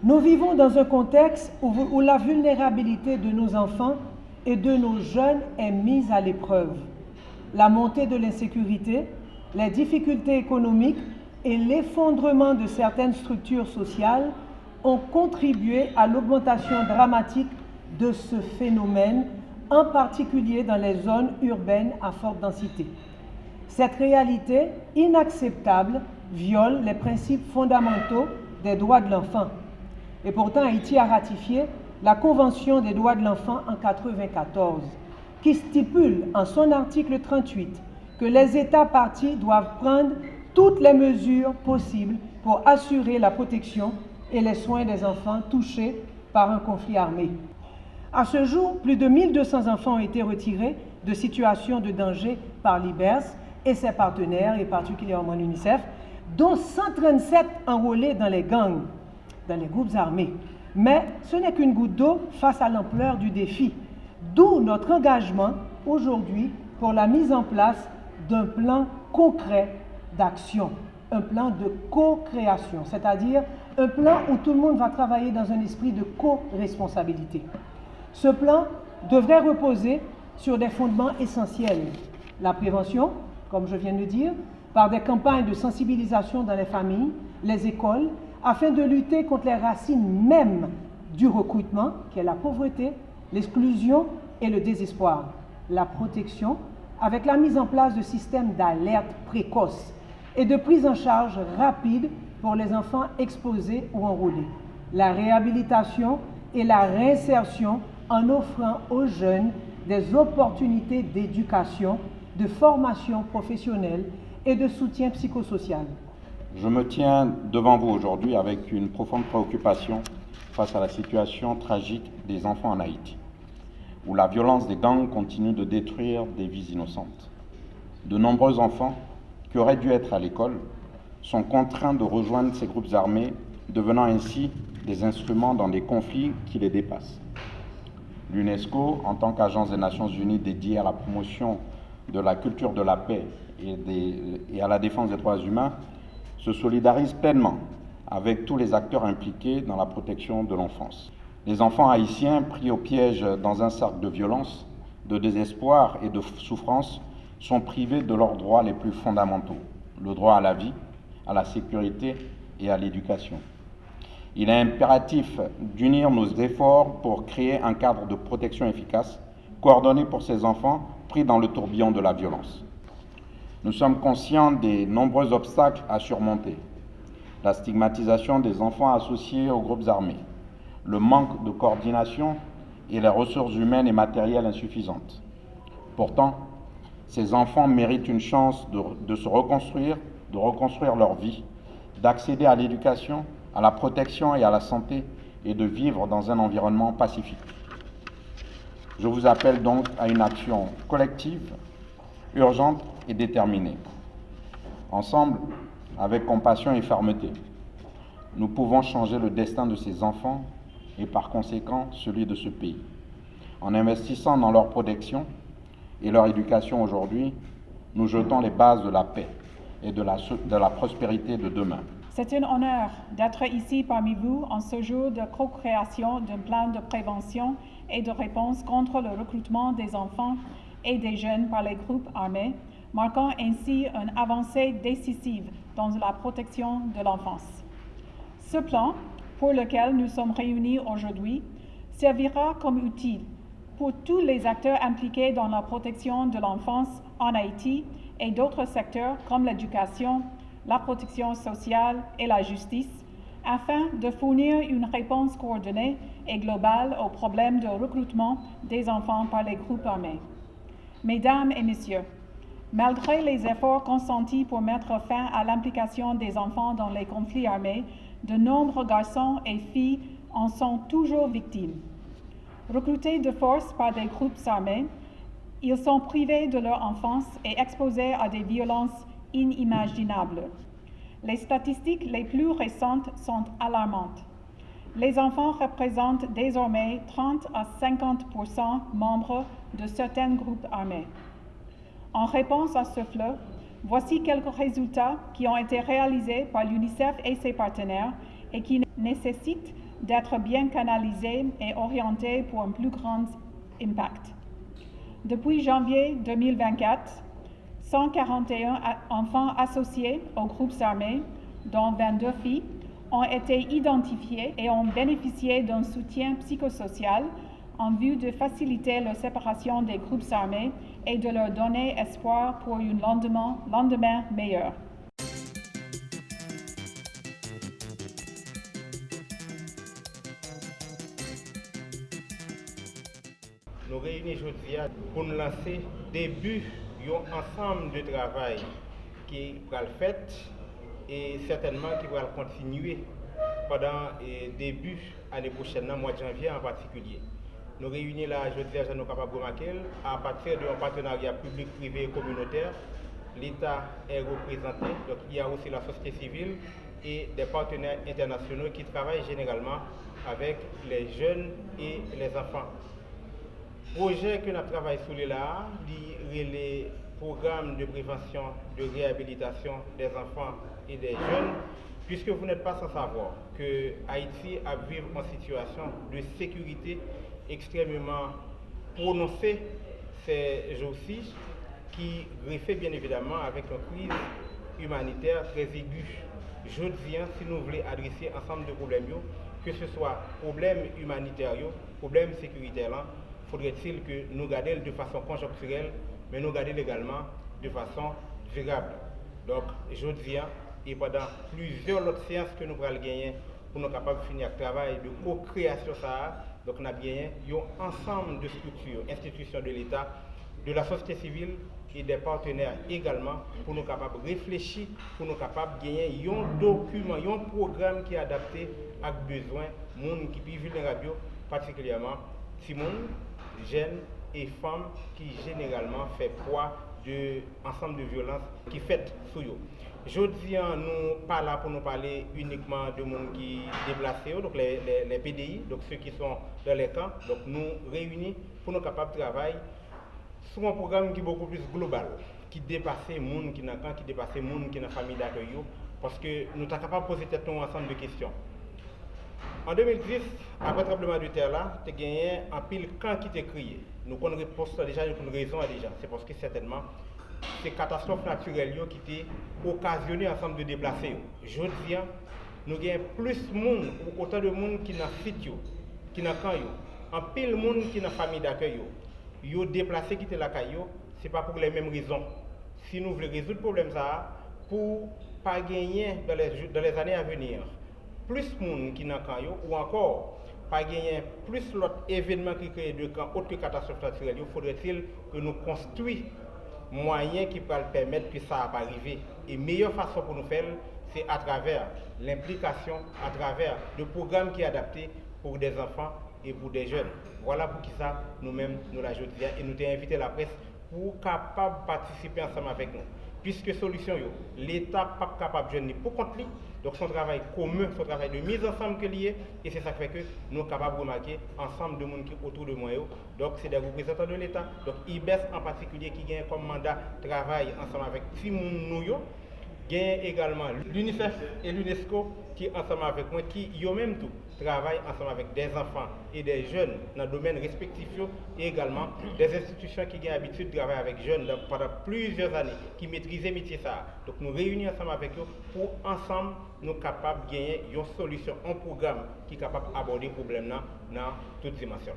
Nous vivons dans un contexte où la vulnérabilité de nos enfants et de nos jeunes est mise à l'épreuve. La montée de l'insécurité, les difficultés économiques et l'effondrement de certaines structures sociales ont contribué à l'augmentation dramatique de ce phénomène, en particulier dans les zones urbaines à forte densité. Cette réalité inacceptable viole les principes fondamentaux des droits de l'enfant. Et pourtant, Haïti a ratifié la Convention des droits de l'enfant en 1994, qui stipule en son article 38 que les États parties doivent prendre toutes les mesures possibles pour assurer la protection et les soins des enfants touchés par un conflit armé. À ce jour, plus de 1200 enfants ont été retirés de situations de danger par l'IBERS et ses partenaires, et particulièrement l'UNICEF, dont 137 enrôlés dans les gangs, dans les groupes armés. Mais ce n'est qu'une goutte d'eau face à l'ampleur du défi, d'où notre engagement aujourd'hui pour la mise en place d'un plan concret d'action, un plan de co-création, c'est-à-dire un plan où tout le monde va travailler dans un esprit de co-responsabilité. Ce plan devrait reposer sur des fondements essentiels. La prévention, comme je viens de le dire, par des campagnes de sensibilisation dans les familles, les écoles, afin de lutter contre les racines mêmes du recrutement, qui est la pauvreté, l'exclusion et le désespoir. La protection, avec la mise en place de systèmes d'alerte précoce et de prise en charge rapide pour les enfants exposés ou enrôlés. La réhabilitation et la réinsertion en offrant aux jeunes des opportunités d'éducation, de formation professionnelle et de soutien psychosocial. Je me tiens devant vous aujourd'hui avec une profonde préoccupation face à la situation tragique des enfants en Haïti, où la violence des gangs continue de détruire des vies innocentes. De nombreux enfants qui auraient dû être à l'école sont contraints de rejoindre ces groupes armés, devenant ainsi des instruments dans des conflits qui les dépassent. L'UNESCO, en tant qu'agence des Nations Unies dédiée à la promotion de la culture de la paix et à la défense des droits humains, se solidarise pleinement avec tous les acteurs impliqués dans la protection de l'enfance. Les enfants haïtiens pris au piège dans un cercle de violence, de désespoir et de souffrance sont privés de leurs droits les plus fondamentaux, le droit à la vie, à la sécurité et à l'éducation. Il est impératif d'unir nos efforts pour créer un cadre de protection efficace, coordonné pour ces enfants pris dans le tourbillon de la violence. Nous sommes conscients des nombreux obstacles à surmonter. La stigmatisation des enfants associés aux groupes armés, le manque de coordination et les ressources humaines et matérielles insuffisantes. Pourtant, ces enfants méritent une chance de se reconstruire, de reconstruire leur vie, d'accéder à l'éducation, à la protection et à la santé et de vivre dans un environnement pacifique. Je vous appelle donc à une action collective, urgente et déterminée. Ensemble, avec compassion et fermeté, nous pouvons changer le destin de ces enfants et par conséquent celui de ce pays. En investissant dans leur protection et leur éducation aujourd'hui, nous jetons les bases de la paix et de la prospérité de demain. C'est un honneur d'être ici parmi vous en ce jour de co-création d'un plan de prévention et de réponse contre le recrutement des enfants et des jeunes par les groupes armés, marquant ainsi une avancée décisive dans la protection de l'enfance. Ce plan, pour lequel nous sommes réunis aujourd'hui, servira comme outil pour tous les acteurs impliqués dans la protection de l'enfance en Haïti et d'autres secteurs comme l'éducation, la protection sociale et la justice, afin de fournir une réponse coordonnée et globale aux problèmes de recrutement des enfants par les groupes armés. Mesdames et messieurs, malgré les efforts consentis pour mettre fin à l'implication des enfants dans les conflits armés, de nombreux garçons et filles en sont toujours victimes. Recrutés de force par des groupes armés, ils sont privés de leur enfance et exposés à des violences inimaginables. Les statistiques les plus récentes sont alarmantes. Les enfants représentent désormais 30 à 50% membres de certains groupes armés. En réponse à ce flot, voici quelques résultats qui ont été réalisés par l'UNICEF et ses partenaires et qui nécessitent d'être bien canalisés et orientés pour un plus grand impact. Depuis janvier 2024, 141 enfants associés aux groupes armés, dont 22 filles, ont été identifiés et ont bénéficié d'un soutien psychosocial en vue de faciliter la séparation des groupes armés et de leur donner espoir pour un lendemain meilleur. Nous réunissons aujourd'hui pour nous lancer début d'un ensemble de travail qui va le fait et certainement qui va continuer pendant le début de l'année prochaine, mois de janvier en particulier. Nous réunissons là aujourd'hui à nous capables de remarquer à partir d'un partenariat public-privé et communautaire. L'État est représenté, donc il y a aussi la société civile et des partenaires internationaux qui travaillent généralement avec les jeunes et les enfants. Projet que nous travaillons sur là, les programmes de prévention, de réhabilitation des enfants et des jeunes, puisque vous n'êtes pas sans savoir que Haïti a vécu en situation de sécurité extrêmement prononcée ces jours-ci, qui refait bien évidemment avec une crise humanitaire très aiguë. Je viens, si nous voulons adresser ensemble de problèmes, que ce soit problèmes humanitaires, problèmes sécuritaires, faudrait-il que nous gardions de façon conjoncturelle, mais nous gardions également de façon durable. Donc, je viens, et pendant plusieurs autres séances que nous allons gagner pour nous capables de finir le travail de co-création, donc nous avons gagné un ensemble de structures, institutions de l'État, de la société civile et des partenaires également, pour nous capables de réfléchir, pour nous capables de gagner un document, un programme qui est adapté à besoin des gens qui sont vulnérables, particulièrement si jeunes et femmes qui généralement fait poids de ensemble de violences qui fait sur eux. Aujourd'hui, nous pas là pour nous parler uniquement de gens qui sont déplacés, donc les PDI, donc ceux qui sont dans les camps. Donc nous réunis pour nous capables de travailler sur un programme qui est beaucoup plus global, qui dépasse les gens qui sont dans le camp, qui dépasse les gens qui sont dans la famille d'accueil, parce que nous sommes capables de poser un ensemble de questions. En 2010, après le tremblement de terre, tu as gagné un pile camp qui t'a créé. Nous connaissons réponse déjà, nous connaissons raison déjà. C'est parce que certainement, ces catastrophes naturelles qui ont occasionné un ensemble de déplacés. Je viens, nous avons plus de monde, ou autant de monde qui sont dans le site, qui sont dans le camp, un pile de monde qui sont dans la famille d'accueil. Ils ont déplacé qui étaient la caillou, ce n'est pas pour les mêmes raisons. Si nous voulons résoudre le problème, pour ne pas gagner dans les années à venir, plus de monde qui sont dans le camp, ou encore, pas gagner plus l'autre événement qui crée de camp, autre que catastrophe naturelle, faudrait-il que nous construisions moyens qui peuvent permettre que ça va arriver. Et la meilleure façon pour nous faire, c'est à travers l'implication, à travers le programme qui est adapté pour des enfants et pour des jeunes. Voilà pour qui ça, nous-mêmes, nous la jeudi et nous avons invité la presse pour capable participer ensemble avec nous. Puisque solution, l'État n'est pas capable de jouer pour compte lui. Donc son travail commun, son travail de mise ensemble que lié, et c'est ça qui fait que nous sommes capables de remarquer ensemble de monde qui autour de moi. Donc c'est des représentants de l'État. Donc IBES en particulier qui gagne comme mandat travail ensemble avec Timoun Nouyo. Gagne également l'UNICEF et l'UNESCO qui ensemble avec moi, qui eux-mêmes tout travaillent ensemble avec des enfants et des jeunes dans le domaine respectif et également des institutions qui ont l'habitude de travailler avec jeunes pendant plusieurs années, qui maîtrisent le métier ça. Donc nous réunissons ensemble avec eux pour ensemble nous capables de gagner une solution, un programme qui est capable d'aborder le problème dans toutes dimensions.